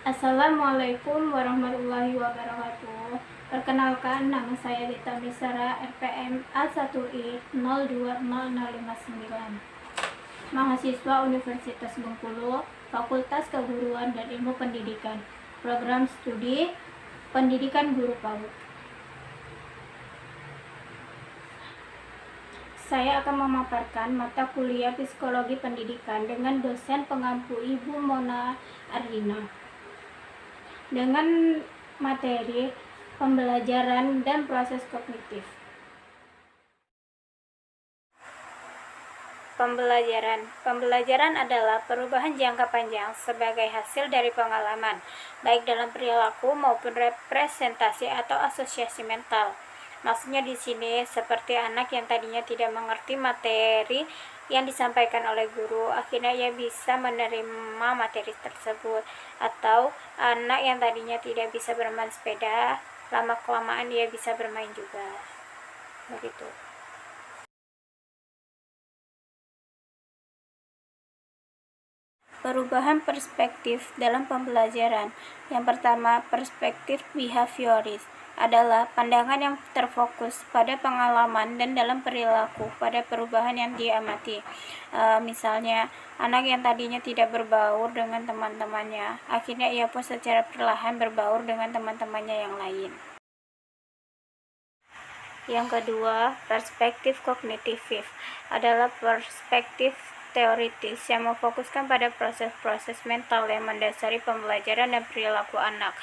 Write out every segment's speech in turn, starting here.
Assalamualaikum warahmatullahi wabarakatuh. Perkenalkan, nama saya Dita Misara, RPM A1I 020059, mahasiswa Universitas Bengkulu, Fakultas Keguruan dan Ilmu Pendidikan, Program Studi Pendidikan Guru PAUD. Saya akan memaparkan mata kuliah Psikologi Pendidikan dengan dosen pengampu Ibu Mona Ardina, dengan materi pembelajaran dan proses kognitif. Pembelajaran adalah perubahan jangka panjang sebagai hasil dari pengalaman, baik dalam perilaku maupun representasi atau asosiasi mental. Maksudnya di sini seperti anak yang tadinya tidak mengerti materi yang disampaikan oleh guru, akhirnya ia bisa menerima materi tersebut. Atau anak yang tadinya tidak bisa bermain sepeda, lama-kelamaan ia bisa bermain juga. Begitu. Perubahan perspektif dalam pembelajaran. Yang pertama, perspektif behavioris adalah pandangan yang terfokus pada pengalaman dan dalam perilaku pada perubahan yang diamati. Misalnya, anak yang tadinya tidak berbaur dengan teman-temannya, akhirnya ia pun secara perlahan berbaur dengan teman-temannya yang lain. Yang kedua, perspektif kognitif adalah perspektif teoritis yang memfokuskan pada proses-proses mental yang mendasari pembelajaran dan perilaku anak.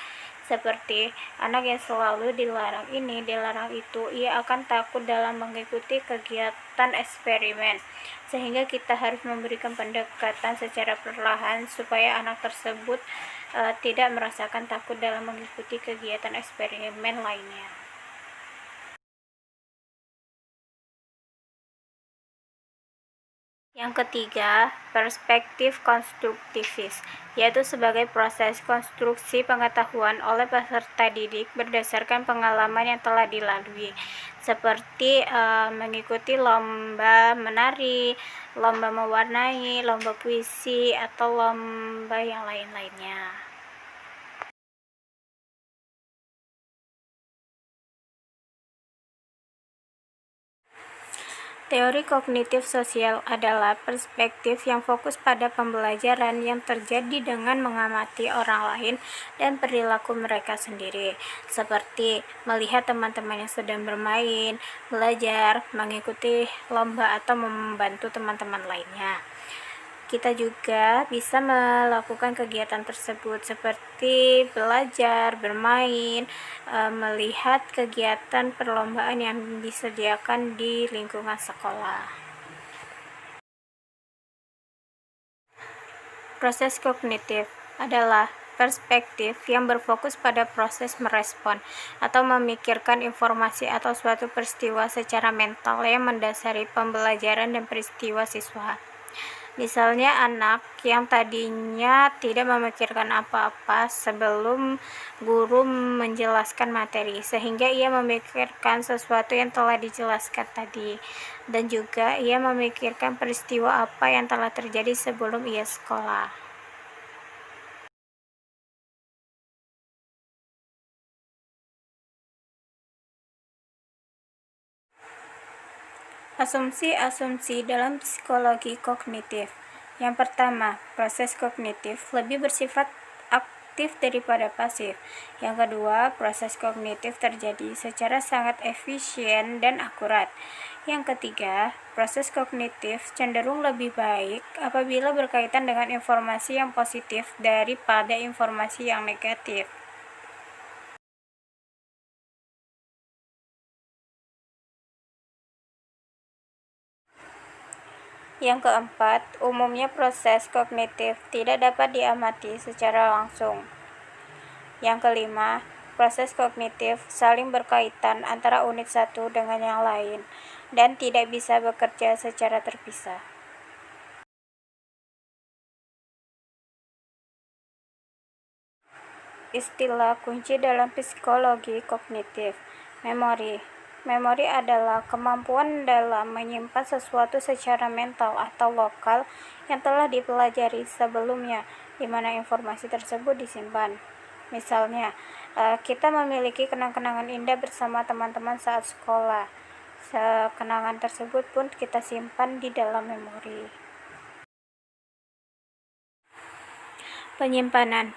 Seperti anak yang selalu dilarang ini, dilarang itu, ia akan takut dalam mengikuti kegiatan eksperimen. Sehingga kita harus memberikan pendekatan secara perlahan supaya anak tersebut tidak merasakan takut dalam mengikuti kegiatan eksperimen lainnya. Yang ketiga, perspektif konstruktivis, yaitu sebagai proses konstruksi pengetahuan oleh peserta didik berdasarkan pengalaman yang telah dilalui, seperti mengikuti lomba menari, lomba mewarnai, lomba puisi, atau lomba yang lain-lainnya. Teori kognitif sosial adalah perspektif yang fokus pada pembelajaran yang terjadi dengan mengamati orang lain dan perilaku mereka sendiri, seperti melihat teman-teman yang sedang bermain, belajar, mengikuti lomba, atau membantu teman-teman lainnya. Kita juga bisa melakukan kegiatan tersebut seperti belajar, bermain, melihat kegiatan perlombaan yang disediakan di lingkungan sekolah. Proses kognitif adalah perspektif yang berfokus pada proses merespon atau memikirkan informasi atau suatu peristiwa secara mental yang mendasari pembelajaran dan peristiwa siswa. Misalnya anak yang tadinya tidak memikirkan apa-apa sebelum guru menjelaskan materi, sehingga ia memikirkan sesuatu yang telah dijelaskan tadi, dan juga ia memikirkan peristiwa apa yang telah terjadi sebelum ia sekolah. Asumsi-asumsi dalam psikologi kognitif. Yang pertama, proses kognitif lebih bersifat aktif daripada pasif. Yang kedua, proses kognitif terjadi secara sangat efisien dan akurat. Yang ketiga, proses kognitif cenderung lebih baik apabila berkaitan dengan informasi yang positif daripada informasi yang negatif. Yang keempat, umumnya proses kognitif tidak dapat diamati secara langsung. Yang kelima, proses kognitif saling berkaitan antara unit satu dengan yang lain dan tidak bisa bekerja secara terpisah. Istilah kunci dalam psikologi kognitif. Memori adalah kemampuan dalam menyimpan sesuatu secara mental atau lokal yang telah dipelajari sebelumnya, di mana informasi tersebut disimpan. Misalnya, kita memiliki kenang-kenangan indah bersama teman-teman saat sekolah. Kenangan tersebut pun kita simpan di dalam memori. Penyimpanan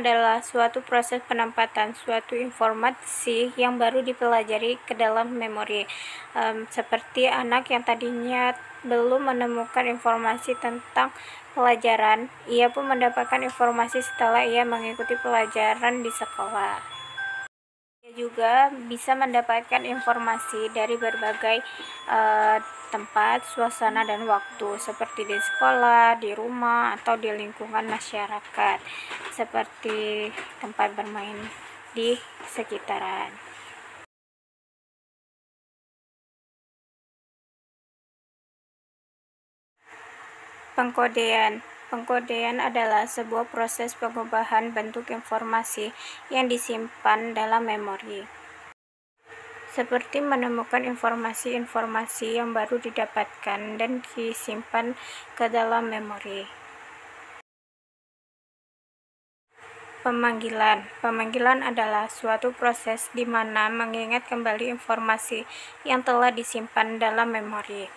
adalah suatu proses penempatan suatu informasi yang baru dipelajari ke dalam memori. Seperti anak yang tadinya belum menemukan informasi tentang pelajaran, ia pun mendapatkan informasi setelah ia mengikuti pelajaran di sekolah. Ia juga bisa mendapatkan informasi dari berbagai tempat, suasana, dan waktu, seperti di sekolah, di rumah, atau di lingkungan masyarakat, seperti tempat bermain di sekitaran. Pengkodean adalah sebuah proses pengubahan bentuk informasi yang disimpan dalam memori, seperti menemukan informasi-informasi yang baru didapatkan dan disimpan ke dalam memori. Pemanggilan adalah suatu proses di mana mengingat kembali informasi yang telah disimpan dalam memori,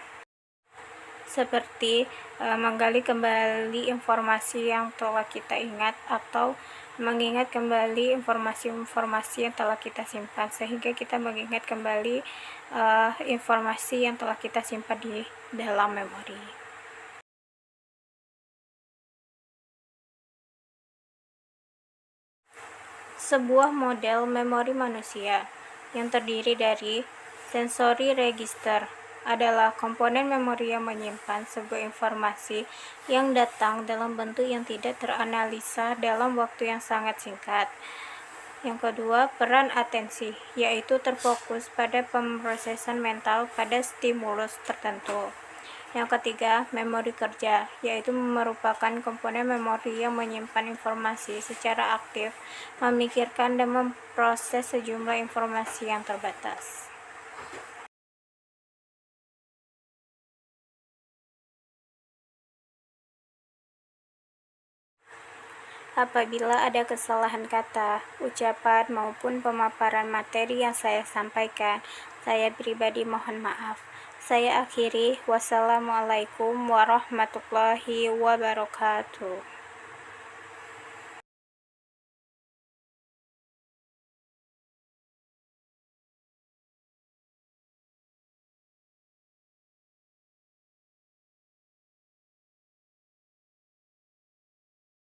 seperti menggali kembali informasi yang telah kita ingat atau mengingat kembali informasi-informasi yang telah kita simpan, sehingga kita mengingat kembali informasi yang telah kita simpan di dalam memori. Sebuah model memori manusia yang terdiri dari sensory register adalah komponen memori yang menyimpan sebuah informasi yang datang dalam bentuk yang tidak teranalisa dalam waktu yang sangat singkat. Yang kedua, peran atensi, yaitu terfokus pada pemrosesan mental pada stimulus tertentu. Yang ketiga, memori kerja, yaitu merupakan komponen memori yang menyimpan informasi secara aktif, memikirkan dan memproses sejumlah informasi yang terbatas. Apabila ada kesalahan kata, ucapan, maupun pemaparan materi yang saya sampaikan, saya pribadi mohon maaf. Saya akhiri. Wassalamualaikum warahmatullahi wabarakatuh.